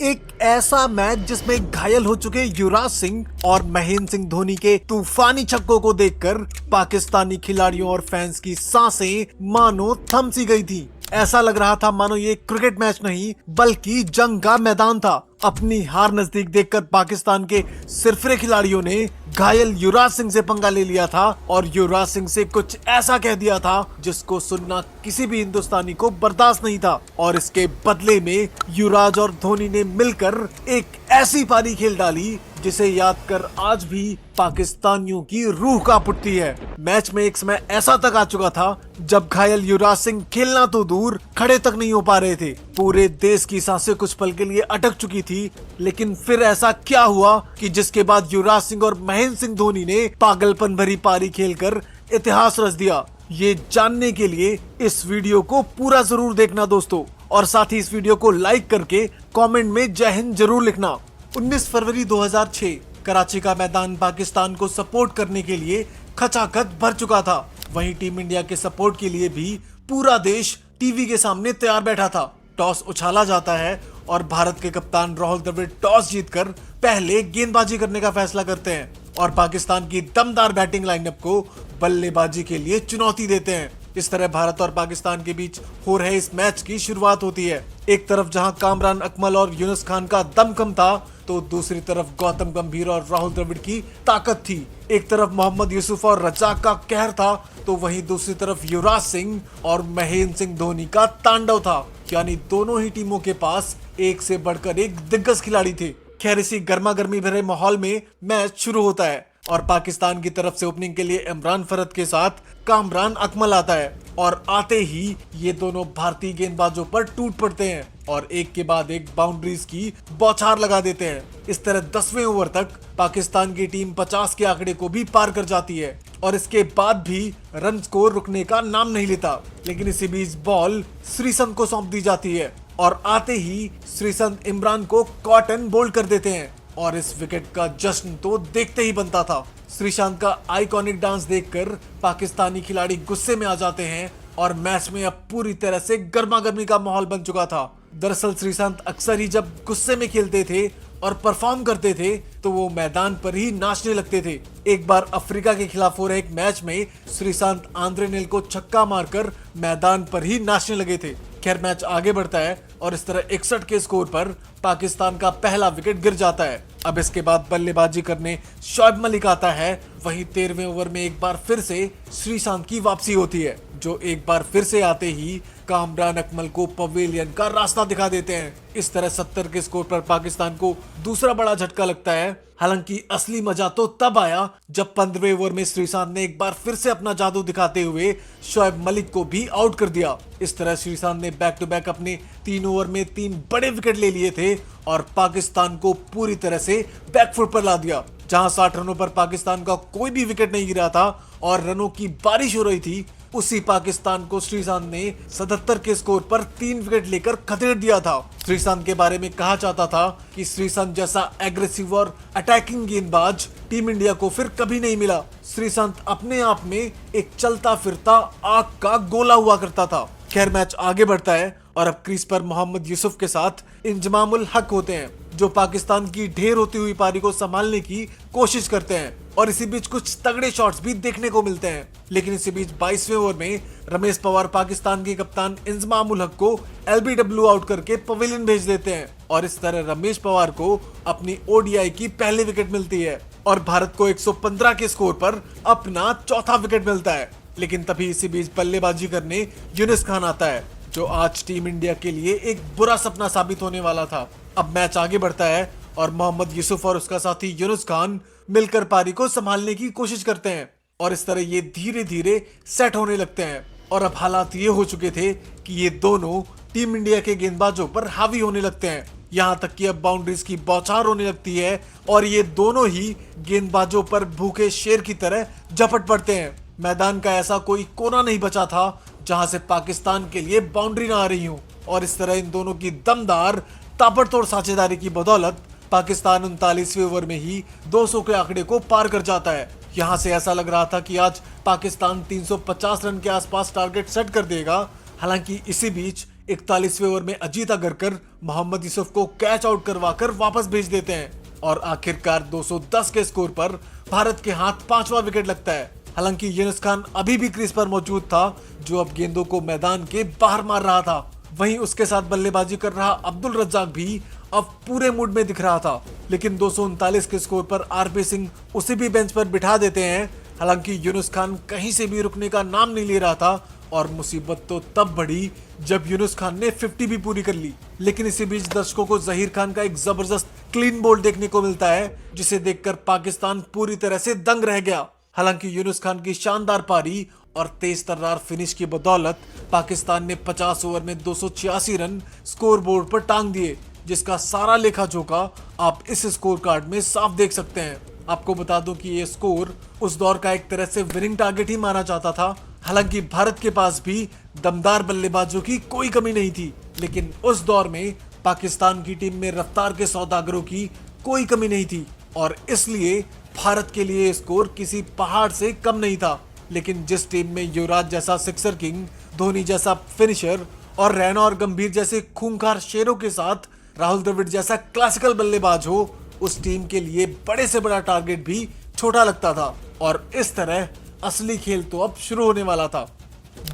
एक ऐसा मैच जिसमें घायल हो चुके युवराज सिंह और महेंद्र सिंह धोनी के तूफानी छक्कों को देखकर पाकिस्तानी खिलाड़ियों और फैंस की सांसें मानो थम सी गई थी। ऐसा लग रहा था मानो ये क्रिकेट मैच नहीं बल्कि जंग का मैदान था। अपनी हार नजदीक देखकर पाकिस्तान के सिरफिरे खिलाड़ियों ने घायल युवराज सिंह से पंगा ले लिया था और युवराज सिंह से कुछ ऐसा कह दिया था जिसको सुनना किसी भी हिंदुस्तानी को बर्दाश्त नहीं था। और इसके बदले में युवराज और धोनी ने मिलकर एक ऐसी पारी खेल डाली जिसे याद कर आज भी पाकिस्तानियों की रूह कांप उठती है। मैच में एक समय ऐसा तक आ चुका था जब घायल युवराज सिंह खेलना तो दूर खड़े तक नहीं हो पा रहे थे। पूरे देश की सांसें कुछ पल के लिए अटक चुकी थी, लेकिन फिर ऐसा क्या हुआ कि जिसके बाद युवराज सिंह और महेंद्र सिंह धोनी ने पागलपन भरी पारी खेलकर इतिहास रच दिया। ये जानने के लिए इस वीडियो को पूरा जरूर देखना दोस्तों, और साथ ही इस वीडियो को लाइक करके कमेंट में जय हिंद जरूर लिखना। 19 फरवरी 2006 कराची का मैदान पाकिस्तान को सपोर्ट करने के लिए खचाखच भर चुका था। वहीं टीम इंडिया के सपोर्ट के लिए भी पूरा देश टीवी के सामने तैयार बैठा था। टॉस उछाला जाता है और भारत के कप्तान राहुल द्रविड़ टॉस जीतकर पहले गेंदबाजी करने का फैसला करते हैं और पाकिस्तान की दमदार बैटिंग लाइनअप को बल्लेबाजी के लिए चुनौती देते हैं। इस तरह भारत और पाकिस्तान के बीच हो रहे इस मैच की शुरुआत होती है। एक तरफ जहां कामरान अकमल और यूनुस खान का दम कम था, तो दूसरी तरफ गौतम गंभीर और राहुल द्रविड़ की ताकत थी। एक तरफ मोहम्मद यूसुफ और रजाक का कहर था, तो वहीं दूसरी तरफ युवराज सिंह और महेंद्र सिंह धोनी का तांडव था। यानी दोनों ही टीमों के पास एक से बढ़कर एक दिग्गज खिलाड़ी थे। खैर, इसी गर्मा गर्मी भरे माहौल में मैच शुरू होता है और पाकिस्तान की तरफ से ओपनिंग के लिए इमरान फरद के साथ कामरान अकमल आता है और आते ही ये दोनों भारतीय गेंदबाजों पर टूट पड़ते हैं और एक के बाद एक बाउंड्रीज की बौछार लगा देते हैं। इस तरह 10वें ओवर तक पाकिस्तान की टीम 50 के आंकड़े को भी पार कर जाती है और इसके बाद भी रन स्कोर रुकने का नाम नहीं लेता। लेकिन इसी बीच बॉल श्रीसंत को सौंप दी जाती है और आते ही श्रीसंत इमरान को कॉटन बोल्ड कर देते हैं और इस विकेट का जश्न तो देखते ही बनता था। श्रीशांत का आइकॉनिक डांस देखकर पाकिस्तानी खिलाड़ी गुस्से में आ जाते हैं और मैच में अब पूरी तरह से गर्मा गर्मी का माहौल बन चुका था। दरअसल श्रीशांत अक्सर ही जब गुस्से में खेलते थे और परफॉर्म करते थे तो वो मैदान पर ही नाचने लगते थे। एक बार अफ्रीका के खिलाफ हो रहे एक मैच में श्रीशांत आंद्रे नेल को छक्का मारकर मैदान पर ही नाचने लगे थे। खैर, मैच आगे बढ़ता है और इस तरह 61 के स्कोर पर पाकिस्तान का पहला विकेट गिर जाता है। अब इसके बाद बल्लेबाजी करने शोएब मलिक आता है। वहीं 13वें ओवर में एक बार फिर से श्रीशांत की वापसी होती है, जो एक बार फिर से आते ही कामरान अकमल को पवेलियन का रास्ता दिखा देते हैं। इस तरह 70 के स्कोर पर पाकिस्तान को दूसरा बड़ा झटका लगता है। हालांकि असली मजा तो तब आया जब 15वें ओवर में श्रीशांत ने एक बार फिर से अपना जादू दिखाते हुए शोएब मलिक को भी आउट कर दिया। इस तरह श्रीशांत ने बैक टू बैक अपने 3 ओवर में 3 बड़े विकेट ले लिए थे और पाकिस्तान को पूरी तरह से बैकफुट पर ला दिया। जहां 60 रनों पर पाकिस्तान का कोई भी विकेट नहीं गिरा था और रनों की बारिश हो रही थी, उसी पाकिस्तान को श्रीशांत ने 77 के स्कोर पर 3 विकेट लेकर खदेड़ दिया था। श्रीशांत के बारे में कहा जाता था कि श्रीशांत जैसा एग्रेसिव और अटैकिंग गेंदबाज टीम इंडिया को फिर कभी नहीं मिला। श्रीशांत अपने आप में एक चलता फिरता आग का गोला हुआ करता था। खैर, मैच आगे बढ़ता है और अब क्रीज पर मोहम्मद यूसुफ के साथ इंजमामुल हक होते हैं, जो पाकिस्तान की ढेर होती हुई पारी को संभालने की कोशिश करते हैं और इसी बीच कुछ तगड़े शॉट्स भी देखने को मिलते हैं। लेकिन इसी बीच 22वें ओवर में रमेश पवार पाकिस्तान के कप्तान इंजमामुल हक को LBW आउट करके पवेलियन भेज देते हैं और इस तरह रमेश पवार को अपनी ODI की पहली विकेट मिलती है और भारत को 115 के स्कोर पर अपना चौथा विकेट मिलता है। लेकिन तभी इसी बीच बल्लेबाजी करने यूनुस खान आता है, जो आज टीम इंडिया के लिए एक बुरा सपना साबित होने वाला था। अब मैच आगे बढ़ता है और मोहम्मद यूसुफ और उसका साथी यूनुस खान मिलकर पारी को संभालने की कोशिश करते हैं और इस तरह ये धीरे धीरे सेट होने लगते हैं और अब हालात ये हो चुके थे कि ये दोनों टीम इंडिया के गेंदबाजों पर हावी होने लगते हैं। यहाँ तक कि अब बाउंड्रीज की बौछार होने लगती है और ये दोनों ही गेंदबाजों पर भूखे शेर की तरह झपट पड़ते हैं। मैदान का ऐसा कोई कोना नहीं बचा था जहां से पाकिस्तान के लिए बाउंड्री ना आ रही हो और इस तरह इन दोनों की दमदार ताबड़तोड़ साझेदारी की बदौलत पाकिस्तान 39वें ओवर में ही 200 के आंकड़े को पार कर जाता है। यहां से ऐसा लग रहा था कि आज पाकिस्तान 350 रन के आसपास टारगेट सेट कर देगा। हालांकि इसी बीच 41वें ओवर में अजीत अगरकर मोहम्मद यूसुफ को कैच आउट करवाकर वापस भेज देते हैं और आखिरकार 210 के स्कोर पर भारत के हाथ 5वां विकेट लगता है। हालांकि यूनुस खान अभी भी क्रीज पर मौजूद था, जो अब गेंदों को मैदान के बाहर मार रहा था। वहीं उसके साथ बल्लेबाजी कर रहा अब्दुल रज्जाक भी अब पूरे मूड में दिख रहा था, लेकिन 239 के स्कोर पर आरपी सिंह उसे भी बेंच पर बिठा देते हैं। हालांकि यूनुस खान कहीं से भी रुकने का नाम नहीं ले रहा था और मुसीबत तो तब बढ़ी जब यूनुस खान ने 50 भी पूरी कर ली। लेकिन इसी बीच दर्शकों को जहीर खान का एक जबरदस्त क्लीन बोल्ड देखने को मिलता है, जिसे देखकर पाकिस्तान पूरी तरह से दंग रह गया। हालांकि यूनुस खान की शानदार पारी और तेज तर्रार फिनिश की बदौलत पाकिस्तान ने 50 ओवर में 286 रन स्कोर बोर्ड पर टांग दिए, जिसका सारा लेखा जोखा आप इस स्कोर कार्ड में साफ देख सकते हैं। आपको बता दूं कि ये स्कोर उस दौर का एक तरह से विनिंग टारगेट ही माना जाता था। हालांकि भारत के पास भी दमदार बल्लेबाजों की कोई कमी नहीं थी, लेकिन उस दौर में पाकिस्तान की टीम में रफ्तार के सौदागरों की कोई कमी नहीं थी और इसलिए भारत के लिए स्कोर किसी पहाड़ से कम नहीं था। लेकिन जिस टीम में युवराज जैसा सिक्सर किंग, धोनी जैसा फिनिशर और रैना और गंभीर जैसे खूंखार शेरों के साथ राहुल द्रविड़ जैसा क्लासिकल बल्लेबाज हो, उस टीम के लिए बड़े से बड़ा टारगेट भी छोटा लगता था और इस तरह असली खेल तो अब शुरू होने वाला था।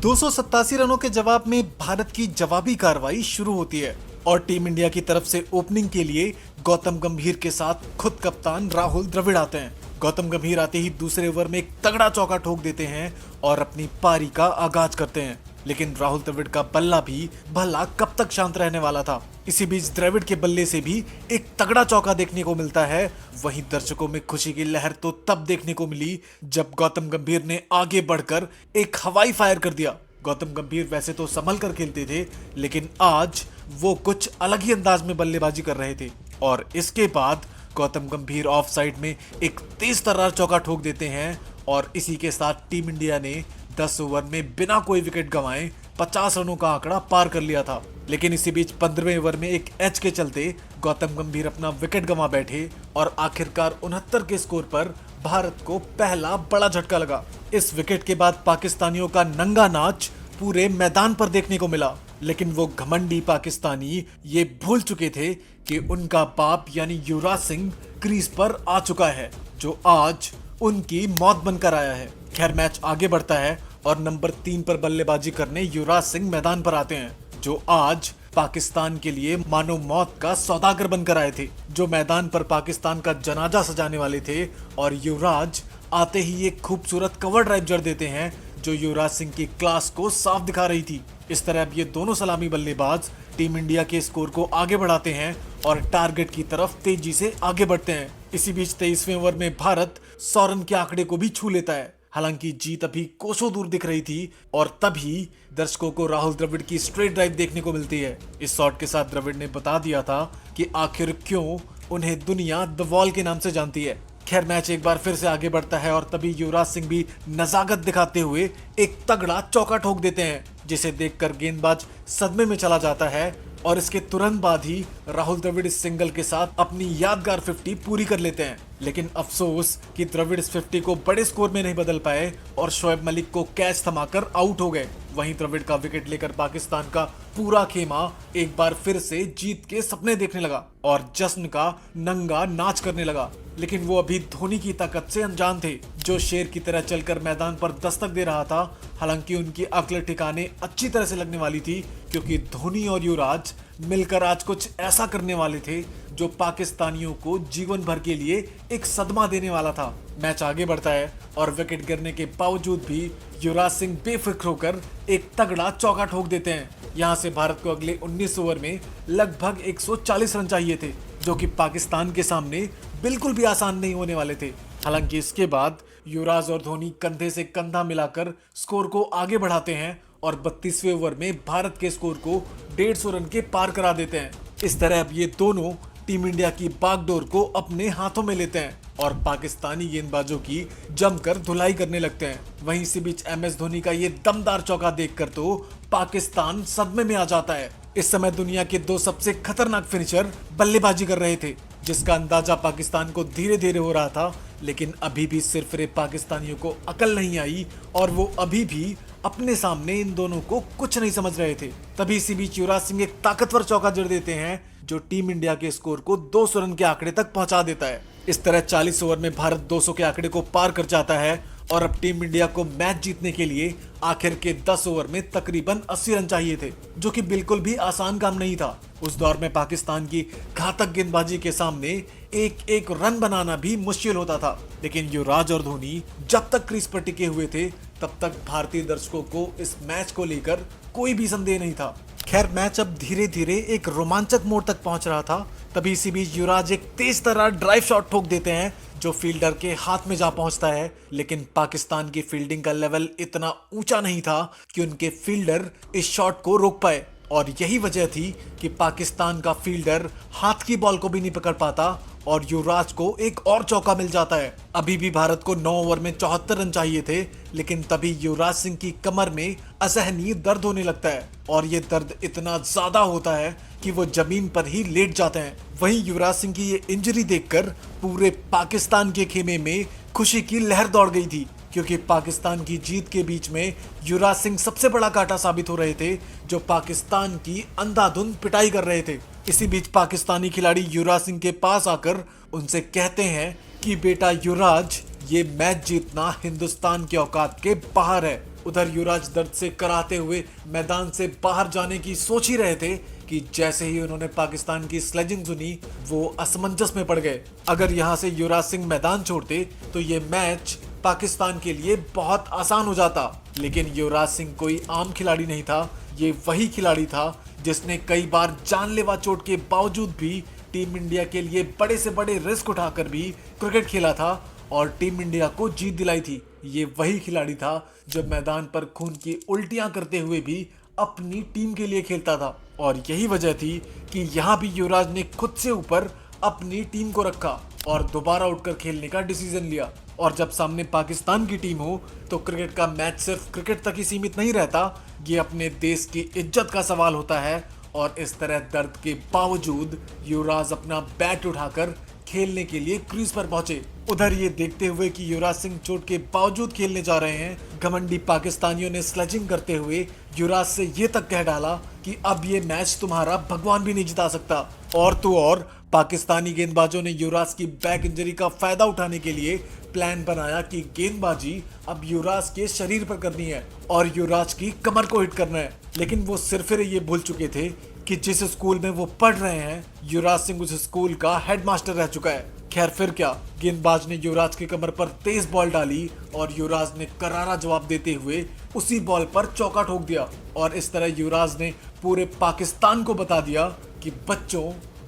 287 रनों के जवाब में भारत की जवाबी कार्रवाई शुरू होती है और टीम इंडिया की तरफ से ओपनिंग के लिए गौतम गंभीर के साथ खुद कप्तान राहुल द्रविड़ आते हैं। गौतम गंभीर आते ही दूसरे ओवर में एक तगड़ा चौका ठोक देते हैं और अपनी पारी का आगाज करते हैं, लेकिन राहुल द्रविड़ का बल्ला भी भला कब तक शांत रहने वाला था। इसी बीच द्रविड़ के बल्ले से भी एक तगड़ा चौका देखने को मिलता है। वहीं दर्शकों में खुशी की लहर तो तब देखने को मिली जब गौतम गंभीर ने आगे बढ़कर एक हवाई फायर कर दिया। गौतम गंभीर वैसे तो संभल कर खेलते थे, लेकिन आज वो कुछ अलग ही अंदाज में बल्लेबाजी कर रहे थे और इसके बाद गौतम गंभीर ऑफ साइड में एक तेज तर्रार चौका ठोक देते हैं और इसी के साथ टीम इंडिया ने 10 ओवर में बिना कोई विकेट गंवाए 50 रनों का आंकड़ा पार कर लिया था। लेकिन इसी बीच 15वें ओवर में एक एच के चलते गौतम गंभीर अपना विकेट गंवा बैठे और आखिरकार 69 के स्कोर पर भारत को पहला बड़ा झटका लगा। इस विकेट के बाद पाकिस्तानियों का नंगा नाच पूरे मैदान पर देखने को मिला, लेकिन वो घमंडी पाकिस्तानी ये भूल चुके थे कि उनका बाप यानी युवराज सिंह क्रीज पर आ चुका है, जो आज उनकी मौत बनकर आया है। खैर, मैच आगे बढ़ता है और नंबर 3 पर बल्लेबाजी करने युवराज सिंह मैदान पर आते हैं, जो आज पाकिस्तान के लिए मानो मौत का सौदागर बनकर आए थे, जो मैदान पर पाकिस्तान का जनाजा सजाने वाले थे। और युवराज आते ही एक खूबसूरत कवर ड्राइव जड़ देते हैं, जो युवराज सिंह की क्लास को साफ दिखा रही थी। इस तरह अब ये दोनों सलामी बल्लेबाज टीम इंडिया के स्कोर को आगे बढ़ाते हैं और टारगेट की तरफ तेजी से आगे बढ़ते हैं। इसी बीच 23वें ओवर में भारत 100 रन के आंकड़े को भी छू लेता है। हालांकि जीत अभी कोसों दूर दिख रही थी और तभी दर्शकों को राहुल द्रविड़ की स्ट्रेट ड्राइव देखने को मिलती है। इस शॉट के साथ द्रविड़ ने बता दिया था कि आखिर क्यों उन्हें दुनिया द वॉल के नाम से जानती है। खैर, मैच एक बार फिर से आगे बढ़ता है और तभी युवराज सिंह भी नजाकत दिखाते हुए एक तगड़ा चौका ठोक देते हैं, जिसे देखकर गेंदबाज सदमे में चला जाता है और इसके तुरंत बाद ही राहुल द्रविड़ इस सिंगल के साथ अपनी यादगार 50 पूरी कर लेते हैं। लेकिन अफसोस कि द्रविड़ इस 50 को बड़े स्कोर में नहीं बदल पाए और शोएब मलिक को कैच थमाकर आउट हो गए। वहीं द्रविड़ का विकेट लेकर पाकिस्तान का पूरा खेमा एक बार फिर से जीत के सपने देखने लगा और जश्न का नंगा नाच करने लगा। लेकिन वो अभी धोनी की ताकत से अनजान थे, जो शेर की तरह चलकर मैदान पर दस्तक दे रहा था। हालांकि उनकी अक्ल ठिकाने अच्छी तरह से लगने वाली थी, क्योंकि धोनी और युवराज मिलकर आज कुछ ऐसा करने वाले थे जो पाकिस्तानियों को जीवन भर के लिए एक सदमा देने वाला था। मैच आगे बढ़ता है और विकेट गिरने के बावजूद भी युवराज सिंह बेफिक्र होकर एक तगड़ा चौका ठोक देते हैं। यहां से भारत को अगले 19 ओवर में लगभग 140 रन चाहिए थे, जो कि पाकिस्तान के सामने बिल्कुल भी आसान नहीं होने वाले थे। हालांकि इसके बाद युवराज और धोनी कंधे से कंधा मिलाकर स्कोर को आगे बढ़ाते हैं और 32वें ओवर में भारत के स्कोर को 150 रन के पार करा देते हैं। इस तरह अब ये दोनों टीम इंडिया की बागडोर को अपने हाथों में लेते हैं और पाकिस्तानी गेंदबाजों की जमकर धुलाई करने लगते हैं। वहीं इसी बीच MS धोनी का ये दमदार चौका देखकर तो पाकिस्तान सदमे में आ जाता है। इस समय दुनिया के 2 सबसे खतरनाक फिनिशर बल्लेबाजी कर रहे थे, जिसका अंदाजा पाकिस्तान को धीरे धीरे हो रहा था। लेकिन अभी भी सिरफिरे पाकिस्तानियों को अकल नहीं आई और वो अभी भी अपने सामने इन दोनों को कुछ नहीं समझ रहे थे। तभी इसी बीच युवराज सिंह एक ताकतवर चौका जड़ देते हैं जो टीम इंडिया के स्कोर को 200 रन के आंकड़े तक पहुंचा देता है। इस तरह 40 ओवर में भारत 200 के आंकड़े को पार कर जाता है और अब टीम इंडिया को मैच जीतने के लिए आखिर के 10 ओवर में तकरीबन 80 रन चाहिए थे, जो कि बिल्कुल भी आसान काम नहीं था। उस दौर में पाकिस्तान की घातक गेंदबाजी के सामने एक एक रन बनाना भी मुश्किल होता था। लेकिन युवराज और धोनी जब तक क्रीज पर टिके हुए थे तब तक भारतीय दर्शकों को इस मैच को लेकर कोई भी संदेह नहीं था। खैर, मैच अब धीरे धीरे एक रोमांचक मोड़ तक पहुंच रहा था। तभी इसी बीच युवराज एक तेज तरह ड्राइव शॉट ठोक देते हैं जो फील्डर के हाथ में जा पहुंचता है। लेकिन पाकिस्तान की फील्डिंग का लेवल इतना ऊंचा नहीं था कि उनके फील्डर इस शॉट को रोक पाए और यही वजह थी कि पाकिस्तान का फील्डर हाथ की बॉल को भी नहीं पकड़ पाता और युवराज को एक और चौका मिल जाता है। अभी भी भारत को 9 ओवर में 74 रन चाहिए थे, लेकिन तभी युवराज सिंह की कमर में असहनीय दर्द होने लगता है और ये दर्द इतना ज्यादा होता है कि वो जमीन पर ही लेट जाते हैं। वहीं युवराज सिंह की ये इंजरी देखकर पूरे पाकिस्तान के खेमे में खुशी की लहर दौड़ गई थी, क्योंकि पाकिस्तान की जीत के बीच में युवराज सिंह सबसे बड़ा कांटा साबित हो रहे थे जो पाकिस्तान की अंधाधुंध पिटाई कर रहे थे। इसी बीच पाकिस्तानी खिलाड़ी युवराज सिंह के पास आकर उनसे कहते हैं कि बेटा युवराज, ये मैच जीतना हिंदुस्तान के औकात के बाहर है। उधर युवराज दर्द से कराते हुए मैदान से बाहर जाने की सोच ही रहे थे कि जैसे ही उन्होंने पाकिस्तान की स्लेजिंग सुनी वो असमंजस में पड़ गए। अगर यहाँ से युवराज सिंह मैदान छोड़ते तो ये मैच पाकिस्तान के लिए बहुत आसान हो जाता। लेकिन युवराज सिंह कोई आम खिलाड़ी नहीं था, ये वही खिलाड़ी था जिसने कई बार जानलेवा चोट के बावजूद भी टीम इंडिया के लिए बड़े से बड़े रिस्क उठाकर भी क्रिकेट खेला था और टीम इंडिया को जीत दिलाई थी। ये वही खिलाड़ी था जो मैदान पर खून की उल्टियां करते हुए भी अपनी टीम के लिए खेलता था और यही वजह थी कि यहाँ भी युवराज ने खुद से ऊपर अपनी टीम को रखा और दोबारा उठकर खेलने का डिसीजन लिया। और जब सामने पाकिस्तान की टीम हो तो क्रिकेट का मैच सिर्फ क्रिकेट तक ही सीमित नहीं रहता, ये अपने देश की इज्जत का सवाल होता है। और इस तरह दर्द के बावजूद युवराज अपना बैट उठाकर खेलने के लिए क्रीज पर पहुंचे। उधर ये देखते हुए कि युवराज सिंह चोट के बावजूद खेलने जा रहे हैं, घमंडी पाकिस्तानियों ने स्लेजिंग करते हुए युवराज से ये तक कह डाला कि अब ये मैच तुम्हारा भगवान भी नहीं जिता सकता। और तो और पाकिस्तानी गेंदबाजों ने युवराज की बैक इंजरी का फायदा उठाने के लिए प्लान बनाया कि गेंदबाजी अब युवराज के शरीर पर करनी है और युवराज की कमर को हिट करना है। लेकिन वो सिर्फ ये भूल चुके थे कि जिस स्कूल में वो पढ़ रहे हैं युवराज सिंह उस स्कूल का हेडमास्टर रह चुका है। खैर फिर क्या, गेंदबाज ने युवराज की कमर पर तेज बॉल डाली और युवराज ने करारा जवाब देते हुए उसी बॉल पर चौका ठोक दिया। और इस तरह युवराज ने पूरे पाकिस्तान को बता दिया कि बच्चों,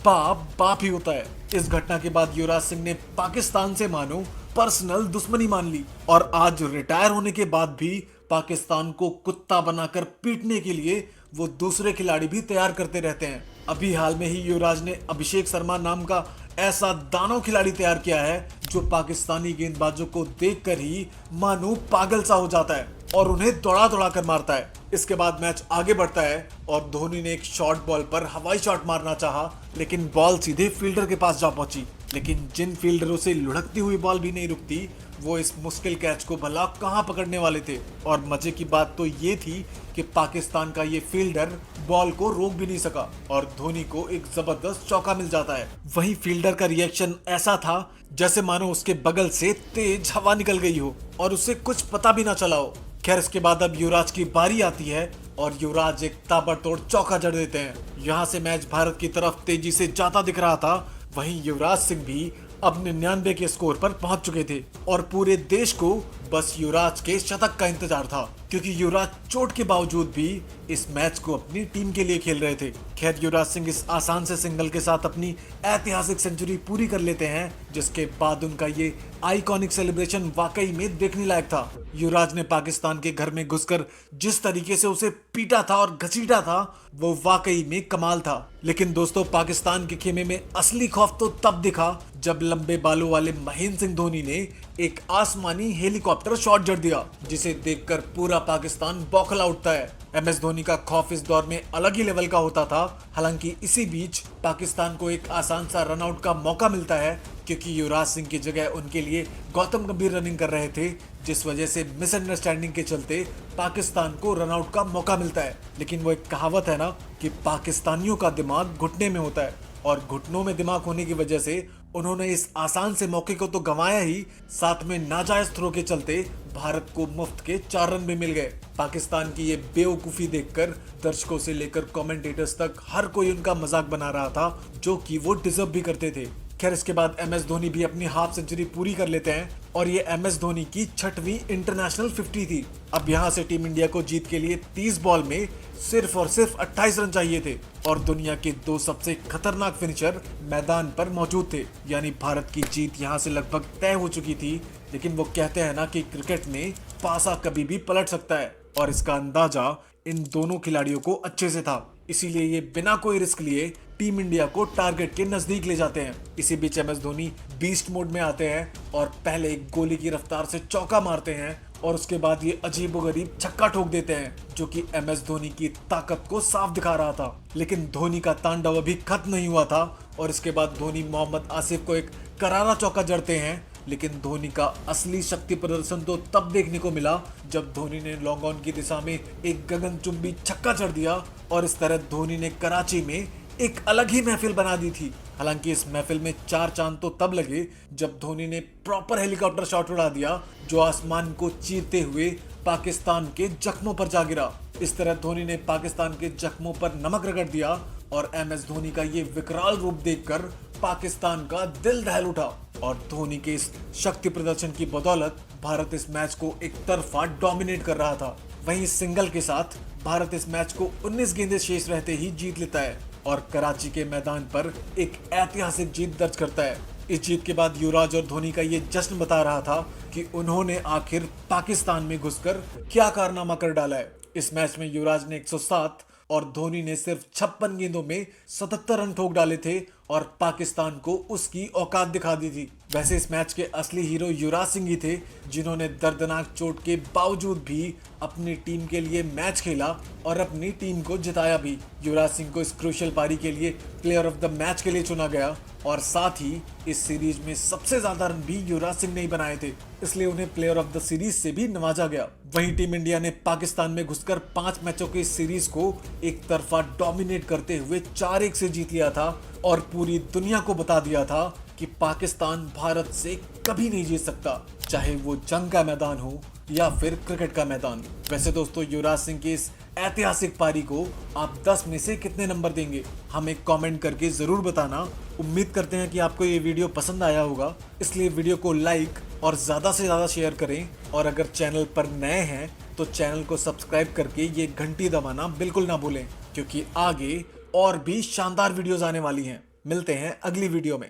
बाप बाप ही होता है। इस घटना के बाद युवराज सिंह ने पाकिस्तान से मानो पर्सनल दुश्मनी मान ली और आज रिटायर होने के बाद भी पाकिस्तान को कुत्ता बनाकर पीटने के लिए वो दूसरे खिलाड़ी भी तैयार करते रहते हैं। अभी हाल में ही युवराज ने अभिषेक शर्मा नाम का ऐसा दानव खिलाड़ी तैयार किया है जो पाकिस्तानी गेंदबाजों को देखकर ही मानो पागल सा हो जाता है और उन्हें दौड़ा दौड़ा कर मारता है। इसके बाद मैच आगे बढ़ता है और धोनी ने एक शॉर्ट बॉल पर हवाई शॉट मारना चाहा, लेकिन बॉल सीधे फील्डर के पास जा पहुंची। लेकिन जिन फील्डरों से लुढ़कती हुई बॉल भी नहीं रुकती वो इस मुश्किल कैच को भला कहां पकड़ने वाले थे। और मजे की बात तो ये थी कि पाकिस्तान का ये फील्डर बॉल को रोक भी नहीं सका और धोनी को एक जबरदस्त चौका मिल जाता है। वहीं फील्डर का रिएक्शन ऐसा था जैसे मानो उसके बगल से तेज हवा निकल गई हो और उसे कुछ पता भी ना चला हो। खैर इसके बाद अब युवराज की बारी आती है और युवराज एक ताबड़तोड़ चौका जड़ देते हैं। यहाँ से मैच भारत की तरफ तेजी से जाता दिख रहा था। वहीं युवराज सिंह भी अब 99 के स्कोर पर पहुंच चुके थे और पूरे देश को बस युवराज के शतक का इंतजार था, क्योंकि युवराज चोट के बावजूद भी इस मैच को अपनी टीम के लिए खेल रहे थे। खैर युवराज सिंह इस आसान से सिंगल के साथ अपनी ऐतिहासिक सेंचुरी पूरी कर लेते हैं, जिसके बाद उनका ये आइकॉनिक सेलिब्रेशन वाकई में देखने लायक था। युवराज ने पाकिस्तान के घर में घुसकर जिस तरीके से उसे पीटा था और घसीटा था वो वाकई में कमाल था। लेकिन दोस्तों, पाकिस्तान के खेमे में असली खौफ तो तब दिखा जब लंबे बालों वाले महेंद्र सिंह धोनी ने एक आसमानी हेलीकॉप्टर शॉट जड़ दिया, जिसे देखकर पूरा पाकिस्तान बौखला उठता है। MS धोनी का खौफ इस दौर में अलग ही लेवल का होता था। हालांकि इसी बीच पाकिस्तान को एक आसान सा रनआउट का मौका मिलता है क्योंकि युवराज सिंह की जगह उनके लिए गौतम गंभीर रनिंग कर रहे थे, जिस वजह से मिसअंडरस्टैंडिंग के चलते पाकिस्तान को रनआउट का मौका मिलता है। लेकिन वो एक कहावत है ना कि पाकिस्तानियों का दिमाग घुटने में होता है, और घुटनों में दिमाग होने की वजह से उन्होंने इस आसान से मौके को तो गंवाया ही, साथ में नाजायज थ्रो के चलते भारत को मुफ्त के 4 रन भी मिल गए। पाकिस्तान की ये बेवकूफी देखकर दर्शकों से लेकर कमेंटेटर्स तक हर कोई उनका मजाक बना रहा था, जो कि वो डिजर्व भी करते थे। खैर, इसके बाद MS धोनी भी अपनी हाफ सेंचुरी पूरी कर लेते हैं और ये MS धोनी की 6वीं इंटरनेशनल 50 थी। अब यहाँ से टीम इंडिया को जीत के लिए 30 बॉल में सिर्फ और सिर्फ 28 रन चाहिए थे और दुनिया के 2 सबसे खतरनाक फिनिशर मैदान पर मौजूद थे, यानी भारत की जीत यहाँ से लगभग तय हो चुकी थी। लेकिन वो कहते हैं ना कि क्रिकेट में पासा कभी भी पलट सकता है, और इसका अंदाजा इन दोनों खिलाड़ियों को अच्छे से था। इसीलिए ये बिना कोई रिस्क लिए टीम इंडिया को टारगेट के नजदीक ले जाते हैं। इसी बीच MS धोनी बीस्ट मोड में आते हैं और पहले एक गोली की रफ्तार से चौका मारते हैं और उसके बाद ये अजीबोगरीब छक्का ठोक देते हैं, जो कि MS धोनी की ताकत को साफ दिखा रहा था। लेकिन धोनी का तांडव अभी खत्म नहीं हुआ था और इसके बाद धोनी मोहम्मद आसिफ को एक करारा चौका जड़ते हैं। लेकिन धोनी का असली शक्ति प्रदर्शन तो तब देखने को मिला जब धोनी ने लॉन्ग ऑन की दिशा में एक गगनचुंबी छक्का जड़ दिया, और इस तरह धोनी ने कराची में एक अलग ही महफिल बना दी थी। हालांकि इस महफिल में 4 चांद तो तब लगे जब धोनी ने प्रॉपर हेलीकॉप्टर शॉट उड़ा दिया, जो आसमान को चीरते हुए पाकिस्तान के जख्मों पर जा गिरा। इस तरह धोनी ने पाकिस्तान के जख्मों पर नमक रगड़ दिया और MS धोनी का ये विकराल रूप देखकर पाकिस्तान का दिल दहल उठा, और धोनी के इस शक्ति प्रदर्शन की बदौलत भारत इस मैच को एक तरफा डोमिनेट कर रहा था। वहीं सिंगल के साथ भारत इस मैच को 19 गेंदें शेष रहते ही जीत लेता है और कराची के मैदान पर एक ऐतिहासिक जीत दर्ज करता है। इस जीत के बाद युवराज और धोनी का ये जश्न बता रहा था कि उन्होंने आखिर पाकिस्तान में घुसकर क्या कारनामा कर डाला है। इस मैच में युवराज ने 107 और धोनी ने सिर्फ 56 गेंदों में 77 रन ठोक डाले थे और पाकिस्तान को उसकी औकात दिखा दी थी। वैसे इस मैच के असली हीरो युवराज सिंह ही थे, जिन्होंने दर्दनाक चोट के बावजूद भी अपनी टीम के लिए मैच खेला और अपनी टीम को जिताया भी। युवराज सिंह को इस क्रूशियल पारी के लिए प्लेयर ऑफ द मैच के लिए चुना गया और साथ ही इस सीरीज में सबसे ज्यादा रन भी युवराज सिंह ने ही बनाए थे, इसलिए उन्हें प्लेयर ऑफ द सीरीज से भी नवाजा गया। वहीं टीम इंडिया ने पाकिस्तान में घुसकर 5 मैचों की इस सीरीज को एक तरफा डोमिनेट करते हुए 4-1 से जीत लिया था और पूरी दुनिया को बता दिया था कि पाकिस्तान भारत से कभी नहीं जीत सकता, चाहे वो जंग का मैदान हो या फिर क्रिकेट का मैदान। वैसे दोस्तों, युवराज सिंह की इस ऐतिहासिक पारी को आप 10 में से कितने नंबर देंगे, हमें कमेंट करके जरूर बताना। उम्मीद करते हैं कि आपको ये वीडियो पसंद आया होगा, इसलिए वीडियो को लाइक और ज्यादा से ज्यादा शेयर करें, और अगर चैनल पर नए हैं तो चैनल को सब्सक्राइब करके ये घंटी दबाना बिल्कुल ना भूलें, क्योंकि आगे और भी शानदार वीडियोस आने वाली हैं। मिलते हैं अगली वीडियो में।